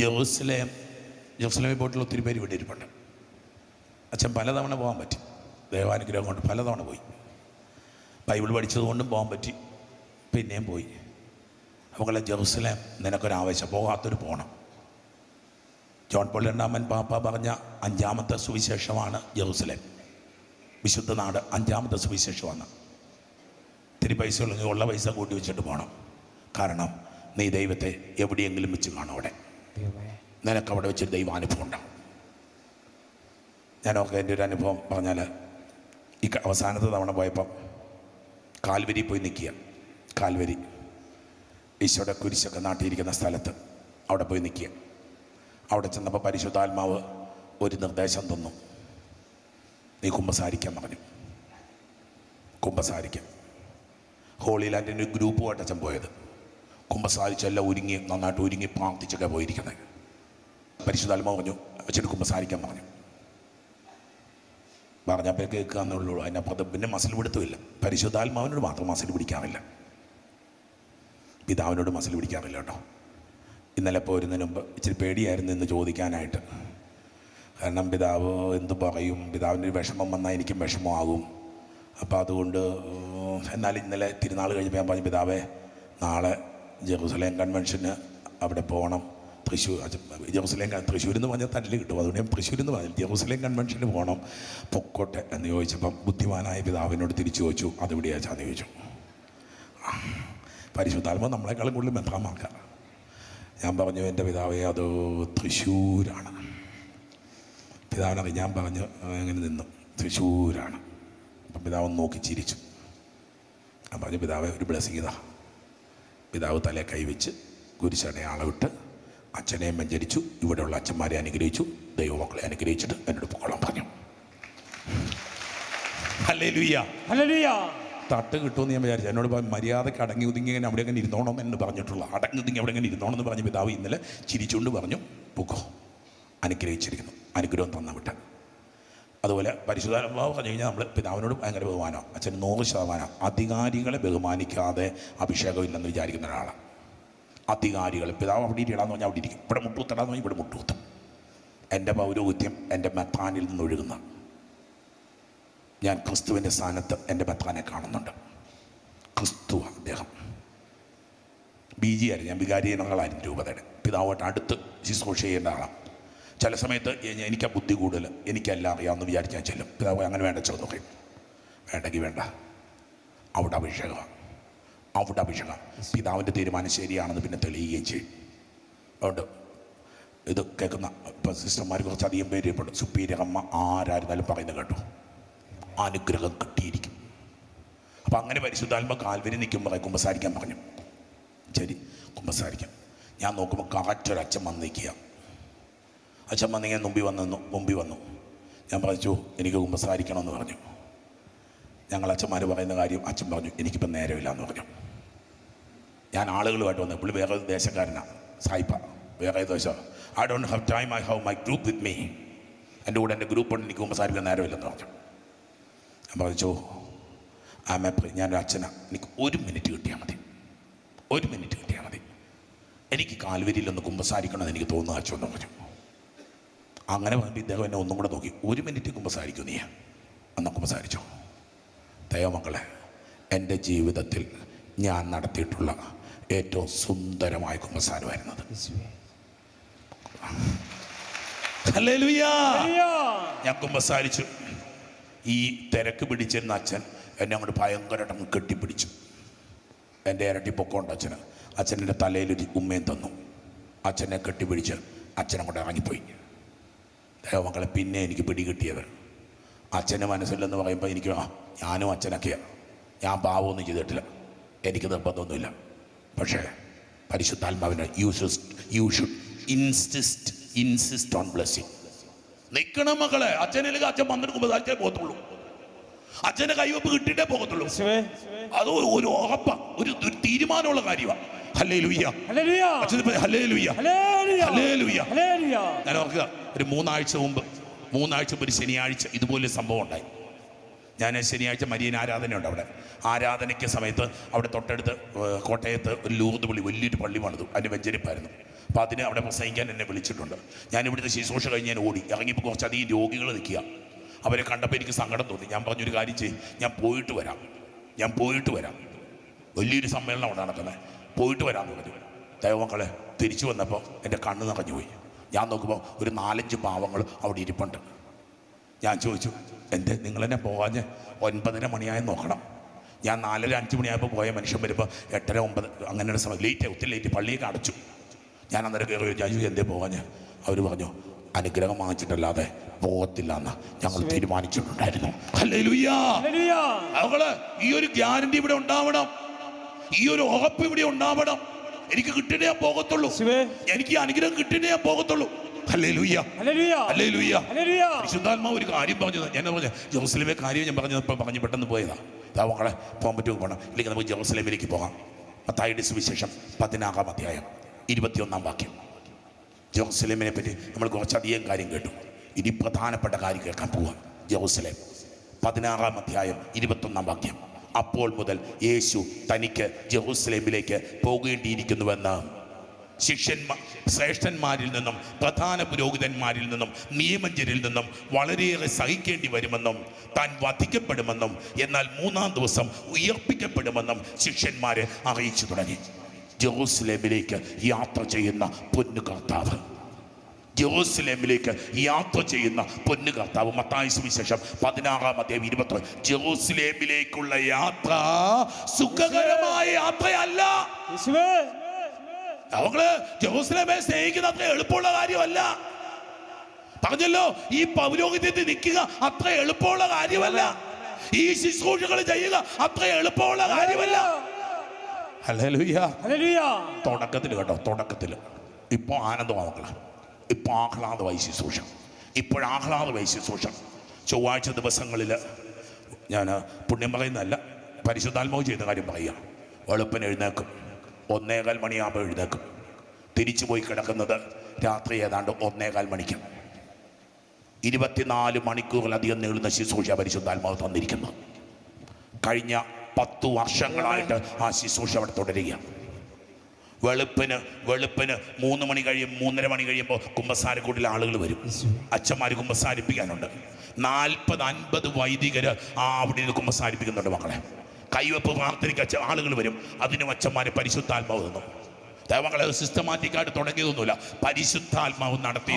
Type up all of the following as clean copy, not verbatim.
ജെറുസലേമിൽ പോയിട്ടുള്ള ഒത്തിരി പേര് ഇവിടെ ഇരിപ്പുണ്ട്. അച്ഛൻ പലതവണ പോകാൻ പറ്റി, ദൈവാനുഗ്രഹം കൊണ്ട് പലതവണ പോയി. ബൈബിൾ പഠിച്ചതുകൊണ്ടും പോകാൻ പറ്റി, പിന്നെയും പോയി. അവങ്ങളെ ജെറുസലേം നിനക്കൊരാവശ്യം, പോകാത്തൊരു പോകണം. ജോൺ പോൾ രണ്ടാമൻ പാപ്പ പറഞ്ഞ 5ാമത്തെ സുവിശേഷമാണ് ജെറുസലേം. വിശുദ്ധ നാട് 5ാമത്തെ സുവിശേഷമാണ്. ഇത്തിരി പൈസ ഉള്ളെങ്കിൽ ഉള്ള പൈസ കൂട്ടി വെച്ചിട്ട് പോകണം. കാരണം നീ ദൈവത്തെ എവിടെയെങ്കിലും വെച്ച് കാണും. അവിടെ നിനക്കവിടെ വെച്ചൊരു ദൈവാനുഭവം ഉണ്ടാവും. ഞാനൊക്കെ എൻ്റെ ഒരു അനുഭവം പറഞ്ഞാൽ, ഈ അവസാനത്തെ തവണ പോയപ്പം കാൽവരി പോയി നിൽക്കുക. കാൽവരി ഈശോയുടെ കുരിശൊക്കെ നാട്ടിയിരിക്കുന്ന സ്ഥലത്ത് അവിടെ പോയി നിൽക്കുക. അവിടെ ചെന്നപ്പോൾ പരിശുദ്ധാത്മാവ് ഒരു നിർദ്ദേശം തന്നു. നീ കുമ്പസാരിക്കാൻ പറഞ്ഞു. കുമ്പസാരിക്കാൻ ഹോളി ലാൻഡിൻ്റെ ഗ്രൂപ്പുമായിട്ട് അച്ഛൻ പോയത്. കുമ്പസാരിച്ചെല്ലാം ഒരുങ്ങി, നന്നായിട്ട് ഒരുങ്ങി പ്രാർത്ഥിച്ചൊക്കെ പോയിരിക്കുന്നത്. പരിശുദ്ധാത്മാവ് പറഞ്ഞു, അച്ഛന് കുമ്പസാരിക്കാൻ പറഞ്ഞു. പറഞ്ഞപ്പോൾ കേൾക്കുക എന്നുള്ളൂ. അതിനപ്പുറത്ത് പിന്നെ മസിൽ പിടുത്തമില്ല. പരിശുദ്ധാത്മാവിനോട് മാത്രം മസിൽ പിടിക്കാറില്ല, പിതാവിനോട് മസിൽ പിടിക്കാറില്ല കേട്ടോ. ഇന്നലെ പോരുന്നതിന് മുമ്പ് ഇച്ചിരി പേടിയായിരുന്നു ഇന്ന് ചോദിക്കാനായിട്ട്. കാരണം പിതാവ് എന്ത് പറയും, പിതാവിൻ്റെ ഒരു വിഷമം വന്നാൽ എനിക്കും വിഷമമാകും. അപ്പോൾ അതുകൊണ്ട് എന്നാലും ഇന്നലെ തിരുനാൾ കഴിഞ്ഞപ്പോൾ ഞാൻ പറഞ്ഞു, പിതാവേ നാളെ ജെറുസലേം കൺവെൻഷന് അവിടെ പോകണം. തൃശ്ശൂർ എന്ന് പറഞ്ഞാൽ തല്ല് കിട്ടും, അതുകൊണ്ട് ഞാൻ തൃശ്ശൂർ എന്ന് പറഞ്ഞു. ജെറുസലേം കൺവെൻഷന് പോകണം, പൊക്കോട്ടെ എന്ന് ചോദിച്ചപ്പം ബുദ്ധിമാനായ പിതാവിനോട് തിരിച്ചു ചോദിച്ചു, അതെവിടെയാച്ചാന്ന് ചോദിച്ചു. പരിശുദ്ധാത്മാവ് നമ്മളെക്കാളും കൂടുതൽ മെത്രാന്മാർക്കാണ്. ഞാൻ പറഞ്ഞു, എൻ്റെ പിതാവേ അത് തൃശ്ശൂരാണ്. പിതാവിനറിയാം. ഞാൻ പറഞ്ഞു എങ്ങനെ നിന്നു, തൃശ്ശൂരാണ്. അപ്പം പിതാവ് നോക്കി ചിരിച്ചു. ഞാൻ പറഞ്ഞു, പിതാവെ ഒരു ബ്ലെസ്സിങ് ഇതാ. പിതാവ് തലയെ കൈവച്ച് കുരിശടയാളമിട്ട് അച്ഛനെയും മഞ്ചരിച്ചു, ഇവിടെയുള്ള അച്ഛന്മാരെ അനുഗ്രഹിച്ചു, ദൈവമക്കളെ അനുഗ്രഹിച്ചിട്ട് എന്നോട് പൊക്കോളാൻ പറഞ്ഞു. Hallelujah, hallelujah. തട്ട് കിട്ടുമെന്ന് ഞാൻ വിചാരിച്ചു. എന്നോട് മര്യാദയ്ക്ക് അടങ്ങി ഒതുങ്ങി ഇങ്ങനെ അവിടെ ഇങ്ങനെ ഇരുന്നോണം എന്ന് പറഞ്ഞിട്ടുള്ള, അടങ്ങി ഒതുങ്ങി അവിടെ ഇങ്ങനെ ഇരുന്നോണം എന്ന് പറഞ്ഞ് പിതാവ് ഇന്നലെ ചിരിച്ചുകൊണ്ട് പറഞ്ഞു, പൊക്കോ, അനുഗ്രഹിച്ചിരിക്കുന്നു, അനുഗ്രഹം തന്ന വിട്ട. അതുപോലെ പരിശുദ്ധാത്മാവ് പറഞ്ഞു കഴിഞ്ഞാൽ നമ്മൾ പിതാവിനോട് ഭയങ്കര ബഹുമാനമാണ്. അച്ഛൻ 100%. അധികാരികളെ ബഹുമാനിക്കാതെ അഭിഷേകമില്ലെന്ന് വിചാരിക്കുന്ന ഒരാളാണ്. അധികാരികൾ, പിതാവ് അവിടെ ഇരിടാന്ന് പറഞ്ഞാൽ അവിടെ ഇരിക്കും, ഇവിടെ മുട്ടുകുത്തടാന്ന് പറഞ്ഞാൽ ഇവിടെ മുട്ടുകുത്തും. എൻ്റെ പൗരോഹിത്യം എൻ്റെ മെത്രാനിൽ നിന്ന് ഒഴുകുന്ന, ഞാൻ ക്രിസ്തുവിൻ്റെ സ്ഥാനത്ത് എൻ്റെ മെത്രാനെ കാണുന്നുണ്ട്. ക്രിസ്തു അദ്ദേഹം BG ആയിരുന്നു, ഞാൻ വികാരികളായിരുന്നു രൂപതയുടെ. പിതാവായിട്ട് അടുത്ത് ശുശ്രൂഷ ചെയ്യേണ്ട ആളാണ്. ചില സമയത്ത് എനിക്ക് ബുദ്ധി കൂടുതൽ, എനിക്കെല്ലാം അറിയാമെന്ന് വിചാരിച്ച് ഞാൻ ചെല്ലും. പിതാവ് അങ്ങനെ വേണ്ട ചെന്ന് പറയും, വേണ്ടെങ്കിൽ വേണ്ട, അവിടെ അഭിഷേകമാണ്, അവിടെ അഭിഷേകം. പിതാവിൻ്റെ തീരുമാനം ശരിയാണെന്ന് പിന്നെ തെളിയുകയും ചെയ്യും. അതുകൊണ്ട് ഇത് കേൾക്കുന്ന ഇപ്പം സിസ്റ്റർമാർ കുറച്ചധികം പേര് ഇപ്പോൾ സുപ്പീരിയർ അമ്മ ആരായിരുന്നാലും പറയുന്നത് കേട്ടോ, അനുഗ്രഹം കിട്ടിയിരിക്കും. അപ്പം അങ്ങനെ പരിശുദ്ധാത്മ കാൽവരി നിൽക്കുമ്പോൾ കുമ്പസാരിക്കാൻ പറഞ്ഞു. ശരി, കുമ്പസാരിക്കാം. ഞാൻ നോക്കുമ്പോൾ കറക്റ്റൊരച്ഛൻ വന്ന് നിൽക്കുക. അച്ഛൻ വന്നിങ്ങനെ മുമ്പിൽ വന്നു. ഞാൻ പറഞ്ഞു, എനിക്ക് കുമ്പസാരിക്കണമെന്ന് പറഞ്ഞു. ഞങ്ങൾ അച്ഛന്മാർ പറയുന്ന കാര്യം അച്ഛൻ പറഞ്ഞു, എനിക്കിപ്പം നേരമില്ല എന്ന് പറഞ്ഞു. ഞാൻ ആളുകളുമായിട്ട് വന്നു. പുള്ളി വേറെ ദേശക്കാരനാണ്, സായിപ്പ, വേറെ ദേശം. I don't have time, I have my group with me. എൻ്റെ കൂടെ എൻ്റെ ഗ്രൂപ്പുണ്ട്, എനിക്ക് കുമ്പസാരിക്കാൻ നേരമില്ലെന്ന് പറഞ്ഞു. ഞാൻ പറഞ്ഞു, ഞാനൊരു അച്ഛനാണ്, എനിക്ക് 1 മിനിറ്റ് കിട്ടിയാൽ മതി, 1 മിനിറ്റ് കിട്ടിയാൽ മതി, എനിക്ക് കാൽവരിയിലൊന്ന് കുമ്പസാരിക്കണമെന്ന് എനിക്ക് തോന്നുന്നു അച്ഛൻ എന്ന് പറഞ്ഞു. അങ്ങനെ പറഞ്ഞിട്ട് ഇദ്ദേഹം എന്നെ ഒന്നും കൂടെ നോക്കി, 1 മിനിറ്റ് കുമ്പസാരിക്കും നീ, അന്ന് കുമ്പസാരിച്ചോ. ദൈവമക്കളെ, എൻ്റെ ജീവിതത്തിൽ ഞാൻ നടത്തിയിട്ടുള്ള ഏറ്റവും സുന്ദരമായ കുമ്പസാരമായിരുന്നത്. ഹല്ലേലൂയ. ഞാൻ കുമ്പസാരിച്ചു. ഈ തിരക്ക് പിടിച്ചിരുന്ന അച്ഛൻ എന്നെ അങ്ങോട്ട് ഭയങ്കരമായിട്ട് കെട്ടിപ്പിടിച്ചു. എൻ്റെ ഇരട്ടി പൊക്കമുണ്ട് അച്ഛന്. അച്ഛൻ്റെ തലയിലൊരു ഉമ്മയും തന്നു. അച്ഛനെ കെട്ടിപ്പിടിച്ച് അച്ഛനങ്ങോട്ട് ഇറങ്ങിപ്പോയി. ദൈവമക്കളെ, പിന്നെ എനിക്ക് പിടികിട്ടിയത് അച്ഛൻ്റെ മനസ്സിലെന്ന് പറയുമ്പോൾ എനിക്ക് ഞാനും അച്ഛനൊക്കെയാണ്. ഞാൻ പാവമൊന്നും ചെയ്തിട്ടില്ല, എനിക്ക് നിർബന്ധമൊന്നുമില്ല. പക്ഷേ പരിശുദ്ധാത്മാവിന് you should insist on blessing. നിൽക്കണം മക്കളെ. അച്ഛനില്ലെങ്കിൽ അച്ഛൻ വന്നിട്ട് കുമ്പസാരിച്ചേ പോകത്തുള്ളൂ, അച്ഛൻ്റെ കൈവപ്പ് കിട്ടിയിട്ടേ പോകത്തുള്ളൂ. അത് ഒരു ഉറപ്പാ, ഒരു തീരുമാനമുള്ള കാര്യമാണ്. Hallelujah, hallelujah, hallelujah. ഞാൻ ഓർക്കുക, ഒരു 3 ആഴ്ച മുമ്പ് ഒരു ശനിയാഴ്ച ഇതുപോലെ സംഭവം ഉണ്ടായി. ഞാൻ ശനിയാഴ്ച മരിയൻ ആരാധനയുണ്ട് അവിടെ. ആരാധനയ്ക്ക് സമയത്ത് അവിടെ തൊട്ടടുത്ത് കോട്ടയത്ത് ഒരു ലൂർദ് പള്ളി, വലിയൊരു പള്ളി പണിതു, അതിൻ്റെ വെഞ്ചരിപ്പായിരുന്നു. അപ്പോൾ അതിന് അവിടെ പ്രസംഗിക്കാൻ എന്നെ വിളിച്ചിട്ടുണ്ട്. ഞാൻ ഇവിടുത്തെ ശുശ്രൂഷ കഴിഞ്ഞ് ഞാൻ ഓടി ഇറങ്ങിയപ്പോൾ കുറച്ചധികം രോഗികൾ നിൽക്കുക. അവരെ കണ്ടപ്പോൾ എനിക്ക് സങ്കടം തോന്നി. ഞാൻ പറഞ്ഞൊരു കാര്യം ചെയ്യും, ഞാൻ പോയിട്ട് വരാം. വലിയൊരു സമ്മേളനം അവിടെ നടക്കുന്നത്, പോയിട്ട് വരാമെന്ന് പറഞ്ഞു. ദൈവമക്കളെ തിരിച്ചു വന്നപ്പോൾ എൻ്റെ കണ്ണ് നിറഞ്ഞു പോയി. ഞാൻ നോക്കുമ്പോൾ ഒരു 4-5 പാവങ്ങൾ അവിടെ ഇരിപ്പുണ്ട്. ഞാൻ ചോദിച്ചു, നിങ്ങളെന്നെ പോകാഞ്ഞ് 9:30 മണിയായി നോക്കണം. ഞാൻ 4:30-5 മണിയായപ്പോൾ പോയ മനുഷ്യൻ വരുമ്പോൾ 8:30-9 അങ്ങനെയുള്ള സമയം ഒത്തിരി ലേറ്റ്, പള്ളിയൊക്കെ അടച്ചു. ഞാൻ അന്നേരം കയറി ചോദിച്ചു, എന്തേ പോകാഞ്ഞ്? അവർ പറഞ്ഞു, അനുഗ്രഹം വാങ്ങിച്ചിട്ടല്ലാതെ പോകത്തില്ല എന്ന് ഞങ്ങൾ തീരുമാനിച്ചിട്ടുണ്ടായിരുന്നു. ഹല്ലേലൂയാ. അവള് ഈ ഒരു ഗ്യാരണ്ടി ഇവിടെ ഉണ്ടാവണം, ഈ ഒരു ഉറപ്പ് ഇവിടെ ഉണ്ടാവണം. എനിക്ക് കിട്ടിയേ ഞാൻ പോകത്തുള്ളൂ, എനിക്ക് അനുഗ്രഹം കിട്ടിയേ ഞാൻ പോകത്തുള്ളൂ. പരിശുദ്ധാത്മാവ് ഒരു കാര്യം പറഞ്ഞത്, ഞാൻ പറഞ്ഞ ജെറുസലേമിലെ കാര്യം ഞാൻ പറഞ്ഞ് പെട്ടെന്ന് പോയതാ. മക്കളെ പോകാൻ പറ്റുമോ? പോകണം, ഇല്ലെങ്കിൽ നമുക്ക് ജെറുസലേമിലേക്ക് പോകാം. മത്തായിയുടെ സുവിശേഷം 16-ാം അധ്യായം 21-ാം വാക്യം. ജെറുസലേമിനെ പറ്റി നമ്മൾ കുറച്ചധികം കാര്യം കേട്ടു. ഇനി പ്രധാനപ്പെട്ട കാര്യം കേൾക്കാൻ പോവാം. ജെറുസലേം 16-ാം അധ്യായം 21-ാം വാക്യം. അപ്പോൾ മുതൽ യേശു തനിക്ക് ജെറുസലേമിലേക്ക് പോകേണ്ടിയിരിക്കുന്നുവെന്ന് ശ്രേഷ്ഠന്മാരിൽ നിന്നും പ്രധാന പുരോഹിതന്മാരിൽ നിന്നും നിയമജ്ഞരിൽ നിന്നും വളരെയേറെ സഹിക്കേണ്ടി വരുമെന്നും താൻ വധിക്കപ്പെടുമെന്നും എന്നാൽ 3-ാം ദിവസം ഉയർപ്പിക്കപ്പെടുമെന്നും ശിഷ്യന്മാരെ അറിയിച്ചു തുടങ്ങി. ജെറുസലേമിലേക്ക് യാത്ര ചെയ്യുന്ന പൊന്നു കർത്താവ്, മത്തായി സുവിശേഷം 16-ാം അധ്യായം 20. ജെറുസലേമിലേക്കുള്ള യാത്ര സുഖകരമായ യാത്രയല്ല. അവങ്ങള് ജെറുസലേമെ സ്നേഹിക്കുന്ന അത്ര എളുപ്പമുള്ള കാര്യമല്ല. പറഞ്ഞല്ലോ, ഈ പൗരോഹിത്യത്തിൽ നിൽക്കുക അത്ര എളുപ്പമുള്ള കാര്യമല്ല. ഈ ശുശ്രൂഷകൾ ചെയ്യുക അത്ര എളുപ്പമുള്ള കാര്യമല്ല. തുടക്കത്തിൽ ഇപ്പൊ ആനന്ദമാണ് മക്കളെ, ഇപ്പൊ ആഹ്ലാദമായി ശുശ്രൂഷ, ഇപ്പോഴാഹ്ലാദമായി ശുശ്രൂഷ. ചൊവ്വാഴ്ച ദിവസങ്ങളിൽ ഞാൻ പുണ്യം പറയുന്നതല്ല, പരിശുദ്ധാത്മാവ് ചെയ്ത കാര്യം പറയുക. വെളുപ്പിന് എഴുന്നേക്കും, 1:15 മണിയാകുമ്പോൾ എഴുന്നേക്കും. തിരിച്ചു പോയി കിടക്കുന്നത് രാത്രി ഏതാണ്ട് 1:15 മണിക്ക്. 24 മണിക്കൂറിലധികം നീളുന്ന ശുശ്രൂഷ പരിശുദ്ധാത്മാവ് തന്നിരിക്കുന്നു. കഴിഞ്ഞ 10 വർഷങ്ങളായിട്ട് ആ ശുശ്രൂഷ അവിടെ തുടരുകയാണ്. വെളുപ്പിന് 3 മണി കഴിയും, 3:30 മണി കഴിയുമ്പോൾ കുമ്പസാരക്കൂട്ടിൽ ആളുകൾ വരും. അച്ഛന്മാർ കുമ്പസാരിപ്പിക്കാനുണ്ട്. 40-50 വൈദികർ അവിടെ നിന്ന് കുമ്പസാരിപ്പിക്കുന്നുണ്ട് മക്കളെ. കൈവെപ്പ് പ്രാർത്ഥനയ്ക്ക് ആളുകൾ വരും. അതിനും അച്ഛന്മാരെ പരിശുദ്ധാത്മാവ് തന്നു. ദൈവങ്ങളെ സിസ്റ്റമാറ്റിക്കായിട്ട് തുടങ്ങിയതൊന്നുമില്ല, പരിശുദ്ധാത്മാവ് നടത്തി.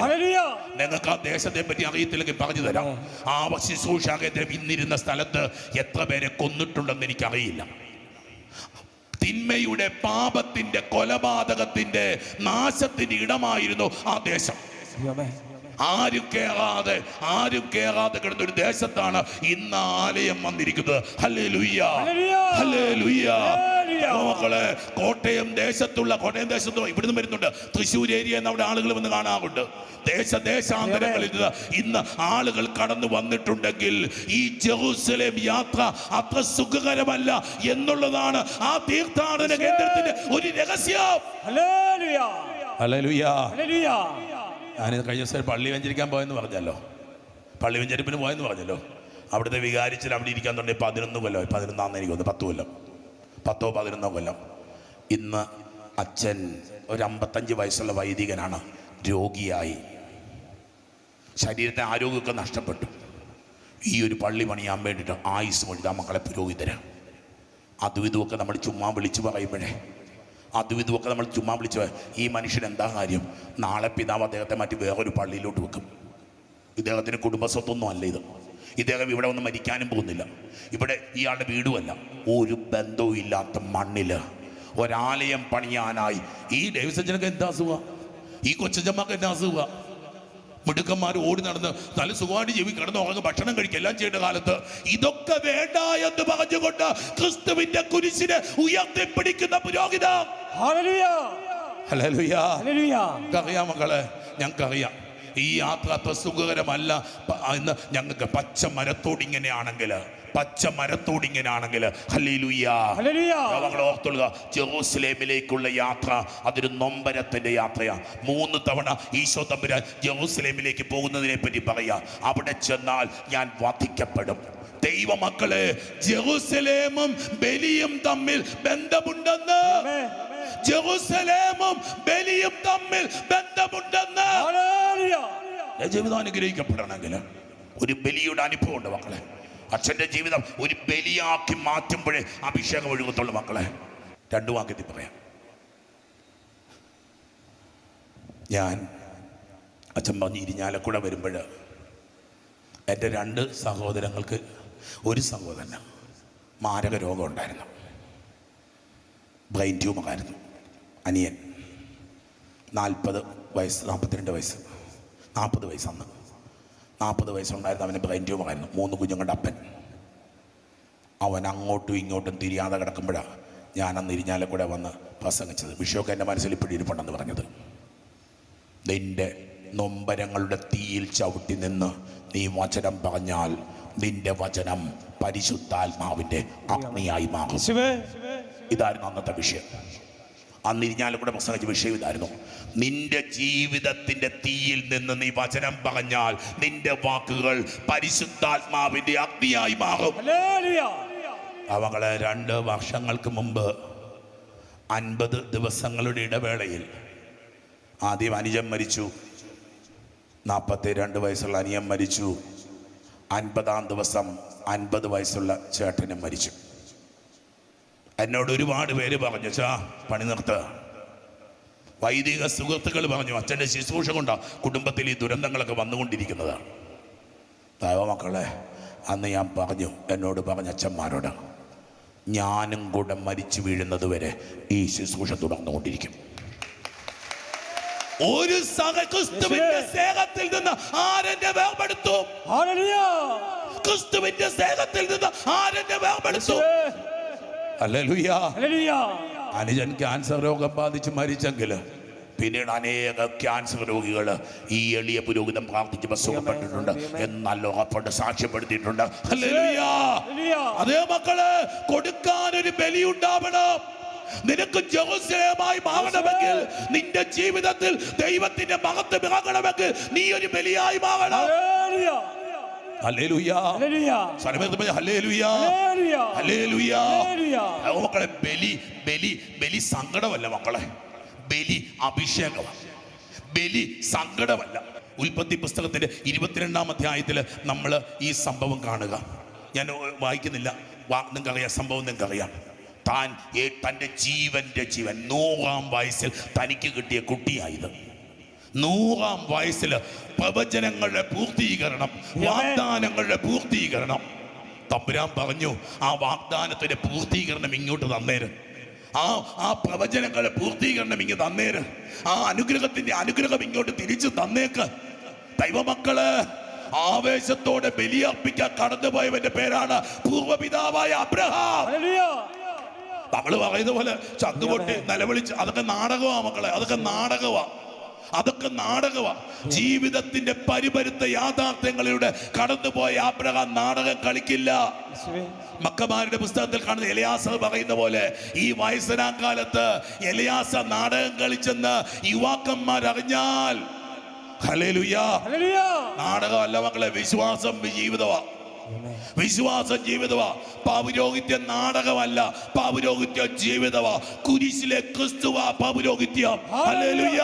നിങ്ങൾക്ക് ആ ദേശത്തെ പറ്റി അറിയത്തില്ലെങ്കിൽ പറഞ്ഞു തരാം. ആ ശുശ്രൂഷ കേന്ദ്രം ഇന്നിരുന്ന സ്ഥലത്ത് എത്ര പേരെ കൊന്നിട്ടുണ്ടെന്ന് എനിക്കറിയില്ല. തിന്മയുടെ, പാപത്തിന്റെ, കൊലപാതകത്തിന്റെ, നാശത്തിന്റെ ഇടമായിരുന്നു ആ ദേശം. ആരും കേറാതെ കിടന്ന ഒരു ദേശത്താണ് ഇന്ന് ആലയം വന്നിരിക്കുന്നത്. ഹല്ലേലൂയാ, ഹല്ലേലൂയാ. മക്കളെ, കോട്ടയം ദേശത്തുള്ള ഇവിടുന്ന് വരുന്നുണ്ട്, തൃശ്ശൂർ ഏരിയ അവിടെ ആളുകൾ വന്ന് കാണാറുണ്ട്. ദേശാന്തരങ്ങളിൽ നിന്ന് ഇന്ന് ആളുകൾ കടന്നു വന്നിട്ടുണ്ടെങ്കിൽ ഈ ജെറുസലേം യാത്ര അത്ര സുഖകരമല്ല എന്നുള്ളതാണ് ആ തീർത്ഥാടന കേന്ദ്രത്തിന്റെ ഒരു രഹസ്യം. ഹല്ലേലൂയാ, ഹല്ലേലൂയാ, ഹല്ലേലൂയാ. ഞാനിത് കഴിഞ്ഞ ദിവസം പള്ളി വെഞ്ചരിക്കാൻ പോയെന്ന് പറഞ്ഞല്ലോ, പള്ളി വെഞ്ചരിപ്പിന് പോയെന്ന് പറഞ്ഞല്ലോ. അവിടുത്തെ വികാരിച്ചിൽ അവിടെ ഇരിക്കാൻ തുടങ്ങി 11 കൊല്ലം, 11 എനിക്ക് തോന്നുന്നു, 10 കൊല്ലം, 10-11 കൊല്ലം. ഇന്ന് അച്ഛൻ ഒരു 55 വയസ്സുള്ള വൈദികനാണ്, രോഗിയായി, ശരീരത്തെ ആരോഗ്യമൊക്കെ നഷ്ടപ്പെട്ടു. ഈ ഒരു പള്ളി പണിയാൻ വേണ്ടിയിട്ട് ആയുസ് മുഴുതാ മക്കളെ പുരോഹിതരാണ്. അതും ഇതുമൊക്കെ നമ്മൾ ചുമ്മാ വിളിച്ചു പറയുമ്പോഴേ, ഈ മനുഷ്യൻ എന്താ കാര്യം? നാളെ പിതാവ് അദ്ദേഹത്തെ മാറ്റി വേറൊരു പള്ളിയിലോട്ട് വെക്കും. ഇദ്ദേഹത്തിന് കുടുംബസ്വത്തൊന്നും അല്ല ഇത്. ഇദ്ദേഹം ഇവിടെ ഒന്നും മരിക്കാനും പോകുന്നില്ല. ഇവിടെ ഇയാളുടെ വീടുമല്ല. ഒരു ബന്ധവും ഇല്ലാത്ത മണ്ണില് ഒരാലയം പണിയാനായി ഈ ദേവസജ്ജനക്ക് എന്താ അസുഖ, ഈ കൊച്ചമ്മക്ക് എന്താ അസുഖ? മിടുക്കന്മാർ ഓടി നടന്ന് നല്ല സുഖമായിട്ട് ജീവി കിടന്ന് ഉറങ്ങും, ഭക്ഷണം കഴിക്കുക, എല്ലാം ചെയ്യേണ്ട കാലത്ത് ഇതൊക്കെ വേണ്ട എന്ന് പറഞ്ഞുകൊണ്ട് ക്രിസ്തുവിന്റെ കുരിശിനെ ഉയർത്തിപ്പിടിക്കുന്ന പുരോഹിതൻ. അറിയാം മക്കളെ, ഞങ്ങൾക്കറിയാം ഈ യാത്ര അത്ര സുഖകരമല്ല. ഇന്ന് ഞങ്ങൾക്ക് പച്ച മരത്തോടിങ്ങനെയാണെങ്കിൽ ഹല്ലേലൂയ ഓർത്തുക, ജെറൂസലേമിലേക്കുള്ള യാത്ര അതൊരു നൊമ്പരത്തിന്റെ യാത്രയാണ്. 3 തവണ ഈശോ തമ്പുരാൻ ജെറൂസലേമിലേക്ക് പോകുന്നതിനെ പറ്റി പറയാ. അവിടെ ചെന്നാൽ ഞാൻ വധിക്കപ്പെടും. ദൈവമക്കളെ, ജെറൂസലേമും ബലിയും തമ്മിൽ ബന്ധമുണ്ടെന്ന്, ജെറൂസലേമും ബലിയും തമ്മിൽ ബന്ധമുണ്ടെന്ന്. ജീവിതം അനുഗ്രഹിക്കപ്പെടണമെങ്കിൽ ഒരു ബലിയുടെ അനുഭവം ഉണ്ട് മക്കളെ. അച്ഛൻ്റെ ജീവിതം ഒരു ബലിയാക്കി മാറ്റുമ്പോഴേ അഭിഷേകം ഒഴുകത്തുള്ളൂ മക്കളെ. 2 വാക്യത്തിൽ പറയാം. ഞാൻ അച്ഛൻ പറഞ്ഞ് ഇരിഞ്ഞാലക്കുട വരുമ്പോൾ എൻ്റെ 2 സഹോദരങ്ങൾക്ക് ഒരു സഹോദരന് മാരക രോഗം ഉണ്ടായിരുന്നു. ബ്രെയിൻ ട്യൂമറായിരുന്നു. അനിയൻ 40 വയസ്സ് 42 വയസ്സ് 40 വയസ്സ് അന്ന് 40 വയസ്സുണ്ടായിരുന്നു. അവന് ബ്രെയിൻ ട്യൂമറായിരുന്നു. 3 കുഞ്ഞുങ്ങളുടെ അപ്പൻ. അവൻ അങ്ങോട്ടും ഇങ്ങോട്ടും തിരിയാതെ കിടക്കുമ്പോഴാണ് ഞാൻ അന്ന് ഇരിഞ്ഞാലക്കുട വന്ന് പ്രസംഗിച്ചത്. വിഷയമൊക്കെ എൻ്റെ മനസ്സിൽ ഇപ്പോഴും ഇരിപ്പുണ്ടെന്ന് പറഞ്ഞത്. നിന്റെ നൊമ്പരങ്ങളുടെ തീയിൽ ചവിട്ടി നിന്ന് നീ വചനം പറഞ്ഞാൽ നിന്റെ വചനം പരിശുദ്ധാത്മാവിൻ്റെ അഗ്നിയായി മാറും. ഇതായിരുന്നു അന്നത്തെ വിഷയം. അന്ന് ഇരിഞ്ഞാലക്കുട പ്രസംഗിച്ച വിഷയം ഇതായിരുന്നു. നിന്റെ ജീവിതത്തിന്റെ തീയിൽ നിന്ന് നീ വചനം പറഞ്ഞാൽ നിന്റെ വാക്കുകൾ പരിശുദ്ധാത്മാവിന്റെ അഗ്നിയായി മാറും. അവങ്ങളെ 2 വർഷങ്ങൾക്ക് മുമ്പ് 50 ദിവസങ്ങളുടെ ഇടവേളയിൽ ആദ്യം അനുജൻ മരിച്ചു. 42 വയസ്സുള്ള അനിയൻ മരിച്ചു. 50-ാം ദിവസം 50 വയസ്സുള്ള ചേട്ടനും മരിച്ചു. എന്നോട് ഒരുപാട് പേര് പറഞ്ഞു, ചാ പണി നിർത്തുക. വൈദിക സുഹൃത്തുക്കൾ പറഞ്ഞു, അച്ഛൻ്റെ ശുശ്രൂഷ കൊണ്ടാണ് കുടുംബത്തിൽ ഈ ദുരന്തങ്ങളൊക്കെ വന്നുകൊണ്ടിരിക്കുന്നതാണ്. ദൈവമക്കളെ, അന്ന് ഞാൻ പറഞ്ഞു, എന്നോട് പറഞ്ഞ അച്ഛന്മാരോട്, ഞാനും കൂടെ മരിച്ചു വീഴുന്നത് വരെ ഈ ശുശ്രൂഷ തുടർന്നുകൊണ്ടിരിക്കും. ഒരു ക്രിസ്തുവിന്റെ സ്നേഹത്തിൽ നിന്ന് ആരെന്നെ വേർപെടുത്തും? ക്രിസ്തുവിന്റെ സ്നേഹത്തിൽ നിന്ന് ആരെന്നെ വേർപെടുത്തും? ഹല്ലേലൂയ. അനുജൻ ക്യാൻസർ രോഗം ബാധിച്ച് മരിച്ചെങ്കിൽ പിന്നീട് അനേക ക്യാൻസർ രോഗികൾ ഈ എളിയ പുരോഹിതം പ്രാർത്ഥിച്ചപ്പോൾ സുഖപ്പെട്ടിട്ടുണ്ട് എന്നല്ല ഉറപ്പുണ്ട്, സാക്ഷ്യപ്പെടുത്തിയിട്ടുണ്ട്. ഹല്ലേലൂയ. അതേ മക്കള്, കൊടുക്കാൻ ഒരു ബലി ഉണ്ടാവണം. നിനക്ക് ജെറൂസലേമായി മാറണമെങ്കിൽ, നിന്റെ ജീവിതത്തിൽ ദൈവത്തിന്റെ മഹത്വം ഇറങ്ങണമെങ്കിൽ നീ ഒരു ബലിയായി മാറണം. ഹല്ലേലൂയ. ഹല്ലേലൂയ. ഹല്ലേലൂയ. മക്കളെ, ബലി സങ്കടമല്ല മക്കളെ, ബലി അഭിഷേകമാണ്. ബലി സങ്കടമല്ല. ഉൽപ്പത്തി പുസ്തകത്തിന്റെ 22-ാം അധ്യായത്തിൽ നമ്മൾ ഈ സംഭവം കാണുക. ഞാൻ വായിക്കുന്നില്ല, നിങ്ങൾക്കറിയാം സംഭവം. നിങ്ങൾക്കറിയാം, തൻ്റെ ജീവൻ 100-ാം വയസ്സിൽ തനിക്ക് കിട്ടിയ കുട്ടിയായത്. 100-ാം വയസ്സിൽ പ്രവചനങ്ങളുടെ പൂർത്തീകരണം, വാഗ്ദാനങ്ങളുടെ പൂർത്തീകരണം. തമ്പുരാൻ പറഞ്ഞു, ആ വാഗ്ദാനത്തിന്റെ പൂർത്തീകരണം ഇങ്ങോട്ട് തന്നേര്, ആ പ്രവചനങ്ങളുടെ പൂർത്തീകരണം ഇങ്ങ് തന്നേര്, ആ അനുഗ്രഹത്തിന്റെ അനുഗ്രഹം ഇങ്ങോട്ട് തിരിച്ചു തന്നേക്ക്. ദൈവമക്കള്, ആവേശത്തോടെ ബലിയർപ്പിക്കാൻ കടന്നുപോയവന്റെ പേരാണ് പൂർവ്വപിതാവായ അബ്രഹാം. നമ്മള് പറയുന്ന പോലെ ചങ്കുപൊട്ടി നിലവിളിച്ച്, അതൊക്കെ നാടകമാ മക്കളെ, അതൊക്കെ നാടകമാ. ജീവിതത്തിന്റെ പരിപരുത്ത യാഥാർത്ഥ്യങ്ങളിലൂടെ കടന്നുപോയ അബ്രഹാം നാടകം കളിക്കില്ല. മക്കമാരുടെ പുസ്തകത്തിൽ കാണുന്ന എലിയാസർ പറയുന്ന പോലെ, ഈ വയസ്സനാം കാലത്ത് എലിയാസർ നാടകം കളിച്ചെന്ന് യുവാക്കന്മാരറിഞ്ഞാൽ, ഹല്ലേലൂയ, നാടകമല്ല മക്കളെ, വിശ്വാസം ജീവിതമാ. വിശ്വാസം ജീവിതമാ. പൗരോഹിത്യം നാടകമല്ല, പൗരോഹിത്യം ജീവിതമാ. കുരിശിലെ ക്രിസ്തുവാ പൗരോഹിത്യം. Hallelujah,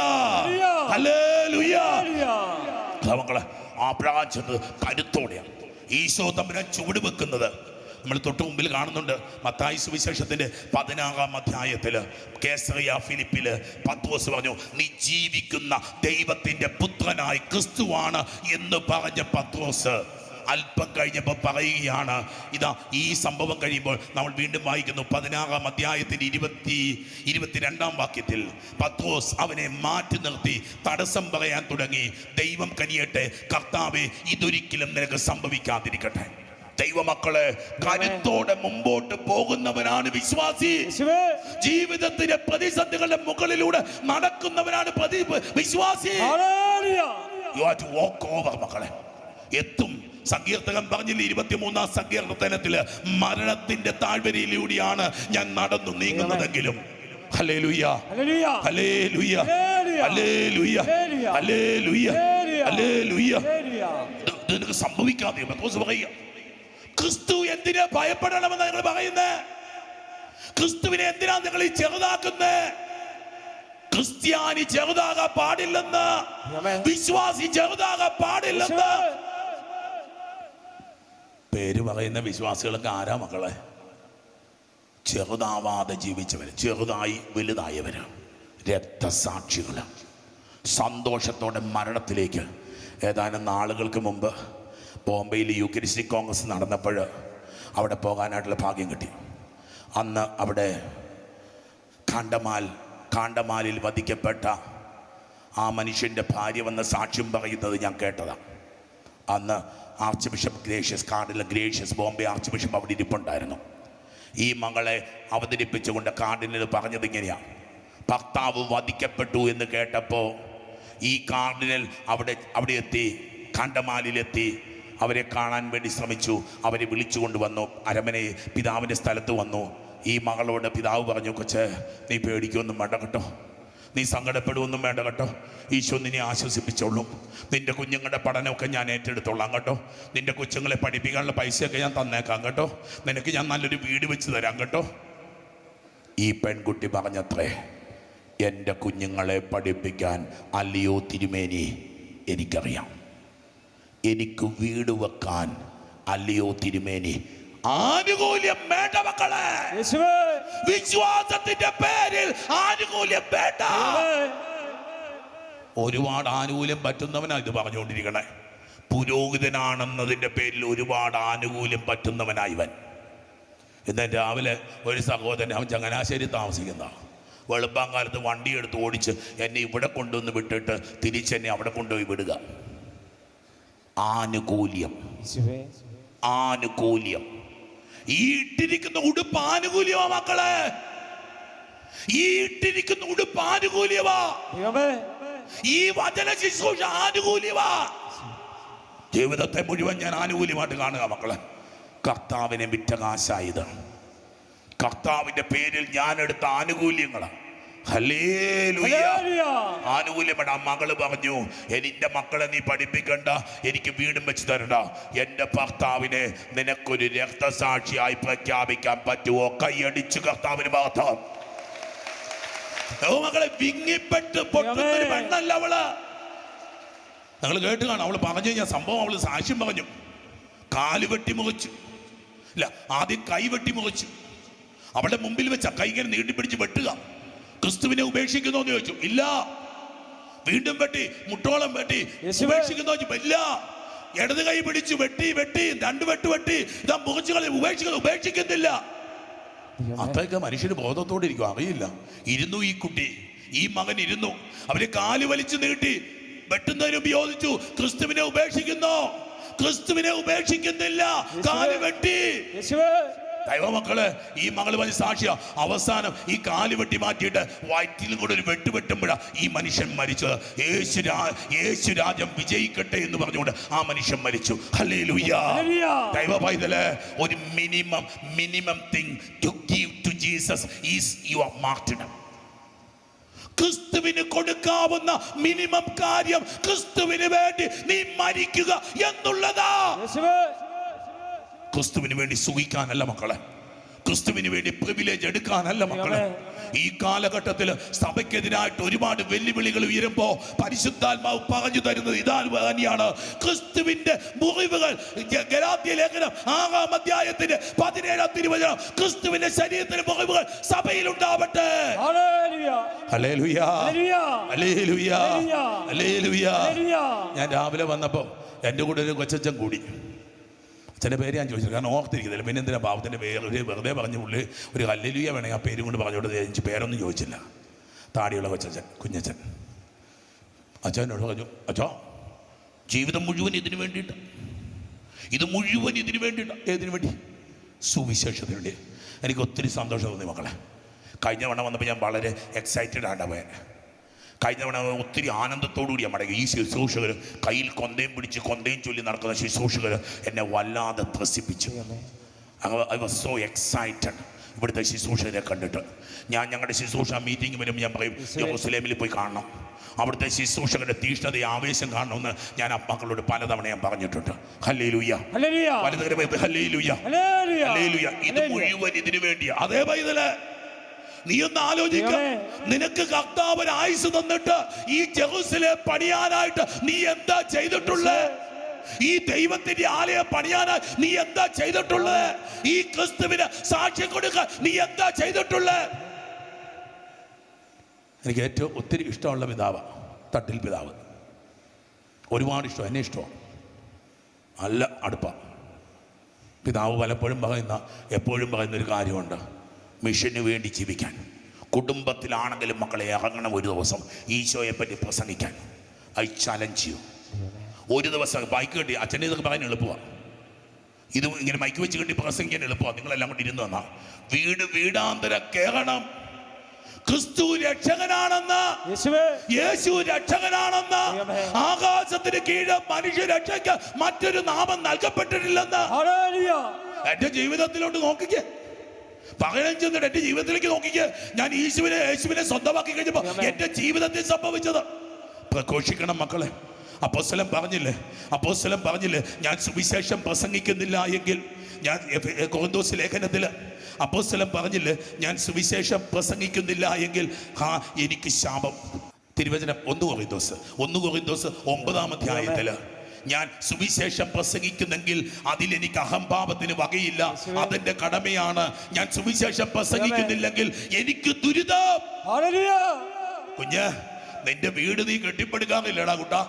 hallelujah. മക്കളെ, അബ്രഹാം ചെന്ന് കരുത്തോടെയാണ് ഈശോ തമ്പുരാൻ ചുവട് വെക്കുന്നത്. നമ്മൾ തൊട്ട് മുമ്പിൽ കാണുന്നുണ്ട്. മത്തായി സുവിശേഷത്തിന്റെ 16-ാം അധ്യായത്തിൽ കേസറിയ ഫിലിപ്പില് പത്രോസ് പറഞ്ഞു, നീ ജീവിക്കുന്ന ദൈവത്തിന്റെ പുത്രനായ ക്രിസ്തുവാണ് എന്ന് പറഞ്ഞ പത്രോസ് അല്പം കഴിഞ്ഞപ്പോൾ പറയുകയാണ്, ഇതാ ഈ സംഭവം കഴിയുമ്പോൾ നമ്മൾ വീണ്ടും വായിക്കുന്നു 16-ാം അധ്യായത്തിന്റെ 22-ാം വാക്യത്തിൽ, പത്രോസ് അവനെ മാറ്റി നിർത്തി തടസ്സം പറയാൻ തുടങ്ങി. ദൈവം കനിയട്ടെ, കർത്താവേ, ഇതൊരിക്കലും നിനക്ക് സംഭവിക്കാതിരിക്കട്ടെ. ദൈവമക്കളെ, കരുത്തോടെ മുമ്പോട്ട് പോകുന്നവനാണ് വിശ്വാസി. ജീവിതത്തിലെ പ്രതിസന്ധികളുടെ മുകളിലൂടെ നടക്കുന്നവനാണ് വിശ്വാസി. You have to walk over മക്കളെ. എത്തും. സങ്കീർത്തകൻ പറഞ്ഞില്ലേ 23-ാം സങ്കീർത്തനത്തില്, മരണത്തിന്റെ താഴ്വരയിലൂടെയാണ് ഞാൻ നടന്നു നീങ്ങുന്നതെങ്കിലും. Hallelujah, hallelujah, hallelujah, hallelujah, hallelujah. നിനക്ക് സംഭവിക്കാതെ പത്രോസ് പറയുക, ക്രിസ്തു എന്തിനാ ഭയപ്പെടണമെന്ന് നിങ്ങൾ പറയുന്നത്? ക്രിസ്തുവിനെ എന്തിനാ നിങ്ങൾ ഈ ചെറുതാക്കുന്നത്? ക്രിസ്ത്യാനി ചെറുതാകാൻ പാടില്ലെന്ന്, വിശ്വാസി ചെറുതാകാൻ പാടില്ലെന്ന് പേര് പറയുന്ന വിശ്വാസികളൊക്കെ ആരാ മക്കളെ? ചെറുതാവാതെ ജീവിച്ചവര്, ചെറുതായി വലുതായവര്, രക്തസാക്ഷികള്. സന്തോഷത്തോടെ മരണത്തിലേക്ക്. ഏതാനും നാളുകൾക്ക് മുമ്പ് ബോംബെയിൽ യൂക്കരിസ്റ്റിക് കോൺഗ്രസ് നടന്നപ്പോൾ അവിടെ പോകാനായിട്ടുള്ള ഭാഗ്യം കിട്ടി. അന്ന് അവിടെ കാണ്ടമാലിൽ വധിക്കപ്പെട്ട ആ മനുഷ്യൻ്റെ ഭാര്യ വന്ന് സാക്ഷ്യം പറയുന്നത് ഞാൻ കേട്ടതാണ്. അന്ന് arch bishop gracious, cardinal gracious, Bombay arch bishop അവിടെ ഇരിപ്പുണ്ടായിരുന്നു. ഈ മകളെ അവതരിപ്പിച്ചുകൊണ്ട് കാർഡിനൽ പറഞ്ഞത് ഇങ്ങനെയാണ്: ഭർത്താവ് വധിക്കപ്പെട്ടു എന്ന് കേട്ടപ്പോൾ ഈ കാർഡിനൽ അവിടെ എത്തി, കാണ്ടമാലിലെത്തി. അവരെ കാണാൻ വേണ്ടി ശ്രമിച്ചു. അവരെ വിളിച്ചു കൊണ്ടുവന്നു. അരമനെ പിതാവിൻ്റെ സ്ഥലത്ത് വന്നു. ഈ മകളോട് പിതാവ് പറഞ്ഞു, കൊച്ചേ നീ പേടിക്കൊന്നും വേണ്ട കേട്ടോ, നീ സങ്കടപ്പെടുവൊന്നും വേണ്ട കേട്ടോ, ഈശോ നിന്നെ ആശ്വസിപ്പിച്ചോളും. നിന്റെ കുഞ്ഞുങ്ങളുടെ പഠനമൊക്കെ ഞാൻ ഏറ്റെടുത്തോളാം കേട്ടോ, നിന്റെ കൊച്ചുങ്ങളെ പഠിപ്പിക്കാനുള്ള പൈസയൊക്കെ ഞാൻ തന്നേക്കാം കേട്ടോ, നിനക്ക് ഞാൻ നല്ലൊരു വീട് വെച്ച് തരാം കേട്ടോ. ഈ പെൺകുട്ടി പറഞ്ഞത്രേ, എൻ്റെ കുഞ്ഞുങ്ങളെ പഠിപ്പിക്കാൻ അല്ലയോ തിരുമേനി എനിക്കറിയാം, എനിക്ക് വീട് വെക്കാൻ അല്ലയോ തിരുമേനി ആനുകൂല്യം വേണ്ട മക്കളെ. വിശ്വാസത്തിന്റെ പേരിൽ ആനുകൂല്യം വേണ്ട. ഒരുപാട് ആനുകൂല്യം പറ്റുന്നവനാ ഇത് പറഞ്ഞുകൊണ്ടിരിക്കണേ. പുരോഹിതനാണെന്നതിന്റെ പേരിൽ ഒരുപാട് ആനുകൂല്യം പറ്റുന്നവനായിവൻ. ഇന്ന് രാവിലെ ഒരു സഹോദരൻ, അവൻ ചങ്ങനാശ്ശേരി താമസിക്കുന്ന, വെളുപ്പാങ്കാലത്ത് വണ്ടി എടുത്ത് ഓടിച്ച് എന്നെ ഇവിടെ കൊണ്ടുവന്ന് വിട്ടിട്ട് തിരിച്ചെന്നെ അവിടെ കൊണ്ടുപോയി വിടുക. ആനുകൂല്യം, ആനുകൂല്യം. ഈ ഇട്ടിരിക്കുന്ന ഉടുപ്പ് ആനുകൂല്യമാ മക്കളെ, ഈ ഇട്ടിരിക്കുന്ന ഉടുപ്പ് ആനുകൂല്യമാ, ഈ വചന ശുശ്രൂഷ ആനുകൂല്യമാ. ജീവിതത്തെ മുഴുവൻ ഞാൻ ആനുകൂല്യമായിട്ട് കാണുക മക്കളെ. കർത്താവിനെ വിറ്റ കാശായത്, കർത്താവിന്റെ പേരിൽ ഞാൻ എടുത്ത ആനുകൂല്യങ്ങളാണ്. ആനുകൂല്യപ്പെട്ട ആ മകള് പറഞ്ഞു, എന്റെ മക്കളെ നീ പഠിപ്പിക്കണ്ട, എനിക്ക് വീടും വെച്ച് തരണ്ട, എന്റെ ഭർത്താവിനെ നിനക്കൊരു രക്തസാക്ഷിയായി പ്രഖ്യാപിക്കാൻ പറ്റുമോ? കൈയടിച്ചു കർത്താവിന് ഭാഗം. മകളെ വിങ്ങിപ്പെട്ട് പൊട്ടുന്നൊരു പെണ്ണല്ല അവള്. നിങ്ങൾ കേട്ട് കാണാം, അവള് പറഞ്ഞു കഴിഞ്ഞാൽ സംഭവം. അവള് സാക്ഷ്യം പറഞ്ഞു. കാല് വെട്ടി മുറിച്ചു, ഇല്ല ആദ്യം കൈ വെട്ടി മുറിച്ചു. അവളുടെ മുമ്പിൽ വെച്ച കൈ ഇങ്ങനെ നീട്ടിപ്പിടിച്ച് വെട്ടുക. ക്രിസ്തുവിനെ ഉപേക്ഷിക്കുന്നോ എന്ന് ചോദിച്ചു, ഇല്ല. വീണ്ടും വെട്ടി, മുട്ടോളം വെട്ടി. ഉപേക്ഷിക്കുന്നോ ചോദിച്ചു, ഇല്ല. ഇടത് കൈ പിടിച്ചു വെട്ടി, രണ്ട് വെട്ട് വെട്ടി, ഇതാ മുറിച്ചുകളെ ഉപേക്ഷിക്കുന്നില്ല. അത്രയൊക്കെ മനുഷ്യന് ബോധത്തോടെ ഇരിക്കും, അറിയില്ല. ഇരുന്നു ഈ കുട്ടി, ഈ മകൻ ഇരുന്നു. അവര് കാല് വലിച്ചു നീട്ടി വെട്ടുന്നതിന് ഉപയോഗിച്ചു. ക്രിസ്തുവിനെ ഉപേക്ഷിക്കുന്നോ? ക്രിസ്തുവിനെ ഉപേക്ഷിക്കുന്നില്ല. കാല് വെട്ടി. ദൈവമക്കള്, ഈ മകള് വലിയ സാക്ഷിയ. അവസാനം ഈ കാല് വെട്ടി മാറ്റിയിട്ട് വയറ്റിലും കൂടെ ഒരു വെട്ടുമ്പോഴാ ഈ മനുഷ്യൻ മരിച്ചത്. യേശു രാജ്യം വിജയിക്കട്ടെ എന്ന് പറഞ്ഞുകൊണ്ട് ആ മനുഷ്യൻ മരിച്ചു. ഹല്ലേലൂയ. ദൈവ പൈതലേ, ഒരു minimum thing to give to Jesus is your martyrdom. ക്രിസ്തുവിന് കൊടുക്കാവുന്ന മിനിമം കാര്യം ക്രിസ്തുവിന് വേണ്ടി നീ മരിക്കുക എന്നുള്ളതാ. ക്രിസ്തുവിന് വേണ്ടി സുഖിക്കാനല്ല മക്കളെ, ക്രിസ്തുവിന് വേണ്ടി പ്രിവിലേജ് എടുക്കാനല്ല മക്കളെ. ഈ കാലഘട്ടത്തിൽ സഭയ്ക്കെതിരായിട്ട് ഒരുപാട് വെല്ലുവിളികൾ ഉയരുമ്പോ പരിശുദ്ധാത്മാവ് പറഞ്ഞു തരുന്നത് ഇതാ തന്നെയാണ്. ക്രിസ്തുവിന്റെ മുറിവുകൾ, ഗലാത്യ ലേഖനം 6-ാം അധ്യായത്തിന്റെ 17-ാം തിരുവചനം, ക്രിസ്തുവിന്റെ ശരീരത്തിന് മുറിവുകൾ സഭയിൽ ഉണ്ടാവട്ടെ. Hallelujah, hallelujah, hallelujah. ഞാൻ രാവിലെ വന്നപ്പോ എൻ്റെ കൂടെ ഒരു കൊച്ചച്ഛൻ കൂടി. ചില പേര് ഞാൻ ചോദിച്ചില്ല, കാരണം ഓർത്തിരിക്കുന്നില്ല. പിന്നെ എന്തിനാ പാവത്തിൻ്റെ പേര് വെറുതെ പറഞ്ഞ പുള്ളി ഒരു ഹല്ലേലൂയ വേണമെങ്കിൽ ആ പേര് കൊണ്ട് പറഞ്ഞോട്ട് എനിക്ക് പേരൊന്നും ചോദിച്ചില്ല. താടിയുള്ള കൊച്ചച്ഛൻ, കുഞ്ഞച്ഛൻ. അച്ഛനോട് പറഞ്ഞു, അച്ഛാ ജീവിതം മുഴുവൻ ഇതിനു വേണ്ടിയിട്ട്, ഇത് മുഴുവൻ ഇതിനു വേണ്ടിയിട്ട്. ഏതിനു വേണ്ടി? സുവിശേഷത്തിന് വേണ്ടി. എനിക്ക് ഒത്തിരി സന്തോഷം തോന്നി മക്കളെ. കഴിഞ്ഞ വണ്ണം വന്നപ്പോൾ ഞാൻ വളരെ എക്സൈറ്റഡ് ആണ് പോയത്. കഴിഞ്ഞ തവണ ഒത്തിരി ആനന്ദത്തോടുകൂടിയാണ് മടങ്ങി. ഈ ശുശ്രൂഷകർ കയ്യിൽ കൊന്തയും പിടിച്ച് കൊന്തയും ചൊല്ലി നടക്കുന്ന ശുശ്രൂഷകർ എന്നെ വല്ലാതെ ത്രസിപ്പിച്ചു. ഐ വാസ് സോ എക്സൈറ്റഡ് ഇവിടുത്തെ ശുശ്രൂഷകരെ കണ്ടിട്ട്. ഞങ്ങളുടെ ശുശ്രൂഷ മീറ്റിംഗ് വരുമ്പോൾ ഞാൻ പറയും യെരൂശലേമിൽ പോയി കാണണം, അവിടുത്തെ ശുശ്രൂഷകരുടെ തീഷ്ണത ആവേശം കാണണമെന്ന് ഞാൻ മക്കളോട് പലതവണ ഞാൻ പറഞ്ഞിട്ടുണ്ട്. Hallelujah, hallelujah, hallelujah. ഇത് മുഴുവൻ ഇതിനു വേണ്ടിയാ. അതേ പൈതല്, നീ ഒന്ന് ആലോചിക്ക, നിനക്ക് കർത്താവ് ആയുസ് തന്നിട്ട് ഈ ജെറുസലേം പണിയാനായിട്ട് നീ എന്താ ചെയ്തിട്ടുള്ളത്? ഈ ദൈവത്തിന്റെ ആലയം പണിയാനായി നീ എന്താ ചെയ്തിട്ടുള്ളത്? ഈ ക്രിസ്തുവിന് സാക്ഷ്യം കൊടുക്കാൻ നീ എന്താ ചെയ്തിട്ടുള്ളത്? എനിക്ക് ഏറ്റവും ഒത്തിരി ഇഷ്ടമുള്ള പിതാവ് തട്ടിൽ പിതാവ്. ഒരുപാട് ഇഷ്ടം, എന്നെ ഇഷ്ടമാണ്, നല്ല അടുപ്പം. പിതാവ് പലപ്പോഴും എപ്പോഴും പറയുന്നൊരു കാര്യമുണ്ട്, മിഷന് വേണ്ടി ജീവിക്കാൻ. കുടുംബത്തിലാണെങ്കിലും മക്കളെ ഇറങ്ങണം ഒരു ദിവസം ഈശോയെ പറ്റി പ്രസംഗിക്കാൻ. I challenge U. ഒരു ദിവസം മൈക്ക് കെട്ടി, അച്ഛനെ ഇതൊക്കെ പറയാൻ എളുപ്പമാണ്, ഇത് ഇങ്ങനെ മൈക്ക് വെച്ച് കെട്ടി പ്രസംഗിക്കാൻ എളുപ്പമാണ്. നിങ്ങളെല്ലാം കൂടി ഇരുന്ന് വന്നാൽ വീടാന്തരം കയറണം. ക്രിസ്തു രക്ഷകനാണെന്ന്, യേശു രക്ഷകനാണെന്ന്, ആകാശത്തിന് കീഴ് മനുഷ്യ രക്ഷയ്ക്ക് മറ്റൊരു നാമം നൽകപ്പെട്ടിട്ടില്ലെന്ന് എന്റെ ജീവിതത്തിലോട്ട് നോക്കിക്കേ. 15 എന്റെ ജീവിതത്തിലേക്ക് നോക്കിക്കേ. ഞാൻ യേശുവിനെ സ്വന്തമാക്കി കഴിഞ്ഞപ്പോ എന്റെ ജീവിതത്തിൽ സംഭവിച്ചത്. പ്രഘോഷിക്കണം മക്കളെ. അപ്പോസ്തലൻ പറഞ്ഞില്ലേ ഞാൻ സുവിശേഷം പ്രസംഗിക്കുന്നില്ല എങ്കിൽ, ഞാൻ കൊരിന്തോസ് ലേഖനത്തിൽ അപ്പോസ്തലൻ പറഞ്ഞില്ലേ ഞാൻ സുവിശേഷം പ്രസംഗിക്കുന്നില്ല എങ്കിൽ എനിക്ക് ശാപം. തിരുവചനം 1 കൊരിന്തോസ് 9-ാം അധ്യായത്തില് ഞാൻ സുവിശേഷം പ്രസംഗിക്കുന്നെങ്കിൽ അതിലെനിക്ക് അഹംഭാവത്തിന് വകയില്ല, അതെന്റെ കടമയാണ്. ഞാൻ സുവിശേഷം പ്രസംഗിക്കുന്നില്ലെങ്കിൽ എനിക്ക് ദുരിതം. കുഞ്ഞ്, നിന്റെ വീട് നീ കെട്ടിപ്പടുക്കാറില്ലടാ കുട്ടാ.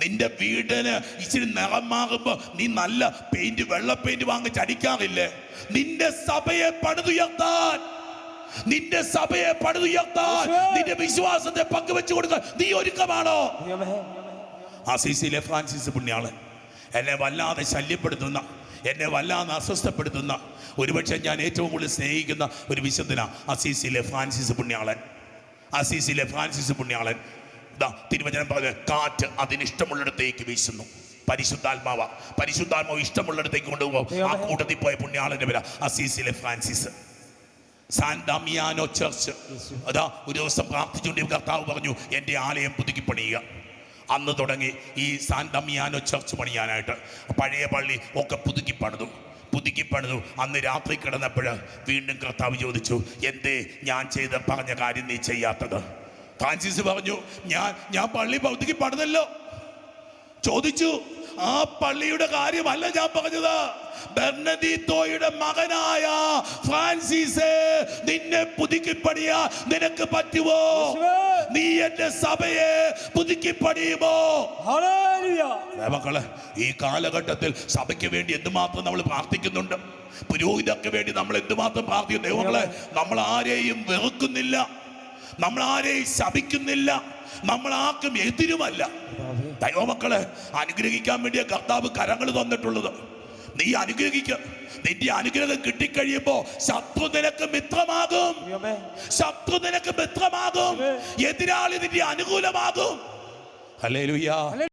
നിന്റെ വീടിന് ഇച്ചിരി നിറമാകുമ്പോ നീ നല്ല പെയിന്റ്, വെള്ള പെയിന്റ് വാങ്ങിച്ചടിക്കാറില്ലേ? നിന്റെ സഭയെ പണിതുയർത്താൻ, നിന്റെ വിശ്വാസത്തെ പങ്കുവെച്ചു കൊടുക്കാൻ നീ ഒരുക്കമാണോ? അസീസിയിലെ ഫ്രാൻസിസ് പുണ്യാളൻ എന്നെ വല്ലാതെ ശല്യപ്പെടുത്തുന്ന, എന്നെ വല്ലാതെ അസ്വസ്ഥപ്പെടുത്തുന്ന, ഒരുപക്ഷെ ഞാൻ ഏറ്റവും കൂടുതൽ സ്നേഹിക്കുന്ന ഒരു വിശുദ്ധനാ അസീസിയിലെ ഫ്രാൻസിസ് പുണ്യാളൻ. തിരുവചനം പറഞ്ഞ കാറ്റ് അതിനിഷ്ടമുള്ളിടത്തേക്ക് വീശുന്നു. പരിശുദ്ധാത്മാവ് ഇഷ്ടമുള്ളിടത്തേക്ക് കൊണ്ടുപോകും. ആ കൂട്ടത്തിൽ പോയ പുണ്യാളന്റെ പേര് അസീസിലെ ഫ്രാൻസിസ്. San Damiano church. ഒരു ദിവസം പ്രാർത്ഥിച്ചുകൊണ്ട് കർത്താവ് പറഞ്ഞു എൻ്റെ ആലയം പുതുക്കി പണിയുക. അന്ന് തുടങ്ങി ഈ സാൻ ഡമിയാനോ ചർച്ച് പണിയാനായിട്ട് പഴയ പള്ളി ഒക്കെ പുതുക്കി പണിതു. അന്ന് രാത്രി കിടന്നപ്പോൾ വീണ്ടും കർത്താവ് ചോദിച്ചു, എന്തേ ഞാൻ പറഞ്ഞ കാര്യം നീ ചെയ്യാത്തത്? ഫ്രാൻസിസ് പറഞ്ഞു, ഞാൻ പള്ളി പുതുക്കി പണിതല്ലോ. ചോദിച്ചു, ആ പള്ളിയുടെ കാര്യമല്ല ഞാൻ പറഞ്ഞത്. ബെർണദീത്തോയുടെ മകനായ ഫ്രാൻസിസ്, നിന്നെ പുതുക്കി പണിയാ നിനക്ക് പറ്റുമോ? നീ എന്റെ സഭയെ പുതുക്കി പണിയുമോ? മക്കളെ, ഈ കാലഘട്ടത്തിൽ സഭയ്ക്ക് വേണ്ടി എന്തുമാത്രം നമ്മൾ പ്രാർത്ഥിക്കുന്നുണ്ട്, പുരോഹിതർക്ക് വേണ്ടി നമ്മൾ എന്തുമാത്രം പ്രാർത്ഥിക്കുന്നു. ദൈവങ്ങളെ, നമ്മൾ ആരെയും വെറുക്കുന്നില്ല, നമ്മൾ ആരെയും ശപിക്കുന്നില്ല, നമ്മൾ ആർക്കും എതിരുമല്ല. ദൈവമക്കളെ, അനുഗ്രഹിക്കാൻ വേണ്ടിയ കർത്താവ് കരങ്ങൾ തന്നിട്ടുള്ളത്. നീ അനുഗ്രഹിക്ക. നിന്റെ അനുഗ്രഹം കിട്ടിക്കഴിയുമ്പോ ശത്രു നിനക്ക് മിത്രമാകും, എതിരാളി നിന്റെ അനുകൂലമാകും. ഹല്ലേലൂയ.